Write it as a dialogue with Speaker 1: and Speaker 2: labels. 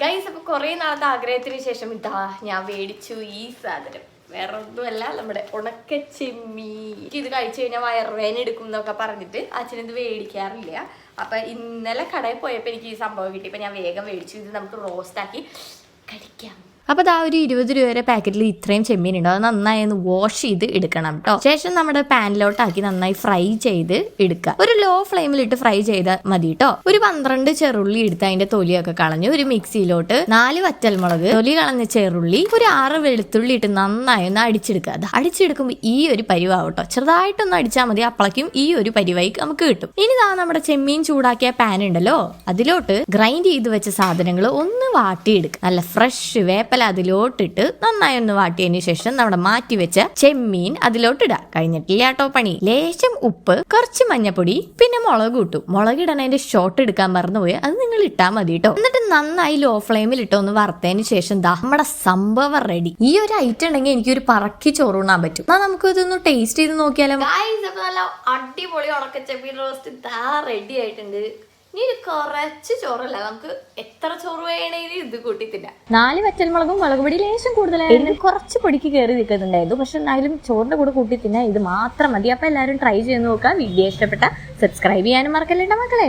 Speaker 1: Guys, അപ്പോൾ കുറേ നാളത്തെ ആഗ്രഹത്തിന് ശേഷം ഇതാ ഞാൻ മേടിച്ചു ഈ സാധനം. വേറെ ഒന്നുമല്ല, നമ്മുടെ ഉണക്കച്ചെമ്മീൻ. ഇത് കഴിച്ചു കഴിഞ്ഞാൽ വയറുവേന എടുക്കും എന്നൊക്കെ പറഞ്ഞിട്ട് അച്ഛനിത് മേടിക്കാറില്ല. അപ്പം ഇന്നലെ കടയിൽ പോയപ്പോൾ എനിക്ക് ഈ സംഭവം കിട്ടി. ഇപ്പം ഞാൻ വേഗം മേടിച്ചു. ഇത് നമുക്ക് റോസ്റ്റാക്കി കഴിക്കാം. അപ്പോൾ ആ ഒരു 20 രൂപയുടെ പാക്കറ്റിൽ ഇത്രയും ചെമ്മീൻ ഉണ്ടാവും. അത് നന്നായി ഒന്ന് വാഷ് ചെയ്ത് എടുക്കണം കേട്ടോ. ശേഷം നമ്മുടെ പാനിലോട്ടാക്കി നന്നായി ഫ്രൈ ചെയ്ത് എടുക്കുക. ഒരു ലോ ഫ്ലെയിമിലിട്ട് ഫ്രൈ ചെയ്താൽ മതി കേട്ടോ. ഒരു 12 ചെറുള്ളി എടുത്ത് അതിന്റെ തൊലിയൊക്കെ കളഞ്ഞ് ഒരു മിക്സിയിലോട്ട് 4 വറ്റൽമുളക്, തൊലി കളഞ്ഞ ചെറുള്ളി, ഒരു 6 വെളുത്തുള്ളി ഇട്ട് നന്നായി ഒന്ന് അടിച്ചെടുക്കുക. അത് അടിച്ചെടുക്കുമ്പോൾ ഈ ഒരു പരിവാവും കേട്ടോ. ചെറുതായിട്ടൊന്ന് അടിച്ചാൽ മതി, അപ്പോഴേക്കും ഈ ഒരു പരിവായി നമുക്ക് കിട്ടും. ഇനി നമ്മുടെ ചെമ്മീൻ ചൂടാക്കിയ പാൻ ഉണ്ടല്ലോ, അതിലോട്ട് ഗ്രൈൻഡ് ചെയ്ത് വെച്ച സാധനങ്ങൾ ഒന്ന് വാട്ടിയെടുക്കുക. നല്ല ഫ്രഷ് വേപ്പ അതിലോട്ടിട്ട് നന്നായി ഒന്ന് വാട്ടിയതിന് ശേഷം നമ്മുടെ മാറ്റി വെച്ച ചെമ്മീൻ അതിലോട്ടിടുക. കഴിഞ്ഞിട്ടില്ല കേട്ടോ പണി. ലേശം ഉപ്പ്, കുറച്ച് മഞ്ഞപ്പൊടി, പിന്നെ മുളക് ഇട്ടു. മുളക് ഇടണതിന്റെ ഷോട്ട് എടുക്കാൻ മറന്നുപോയി, അത് നിങ്ങൾ ഇട്ടാൽ മതി കേട്ടോ. എന്നിട്ട് നന്നായി ലോ ഫ്ലെയിമിൽ ഇട്ടോ ഒന്ന് വറുത്തതിന് ശേഷം നമ്മുടെ സംഭവം റെഡി. ഈ ഒരു ഐറ്റം ഉണ്ടെങ്കിൽ എനിക്കൊരു പറക്കി ചോറുണ്ണാൻ പറ്റും. എന്നാൽ നമുക്ക് ഇതൊന്ന് ടേസ്റ്റ് ചെയ്ത് നോക്കിയാലോ. നല്ല അടിപൊളി ഉണക്കച്ചെമ്മീൻ റോസ്റ്റ് ഇതാ റെഡി ആയിട്ടുണ്ട്. ഇനി കുറച്ച് ചോറല്ല, നമുക്ക് എത്ര ചോറ് വേണേലും ഇത് കൂട്ടി തിന്നാം. 4 വറ്റൽമുളകും മുളക് പൊടി ലേശം കൂടുതലായിരുന്നു, കുറച്ച് പൊടിക്ക് കയറി നിൽക്കുന്നുണ്ടായിരുന്നു. പക്ഷെ എന്നാലും ചോറിന്റെ കൂടെ കൂട്ടി തിന്നാൻ ഇത് മാത്രം മതി. അപ്പൊ എല്ലാവരും ട്രൈ ചെയ്ത് നോക്കാം. വീഡിയോ ഇഷ്ടപ്പെട്ട സബ്സ്ക്രൈബ് ചെയ്യാനും മറക്കല്ലേണ്ട മക്കളെ.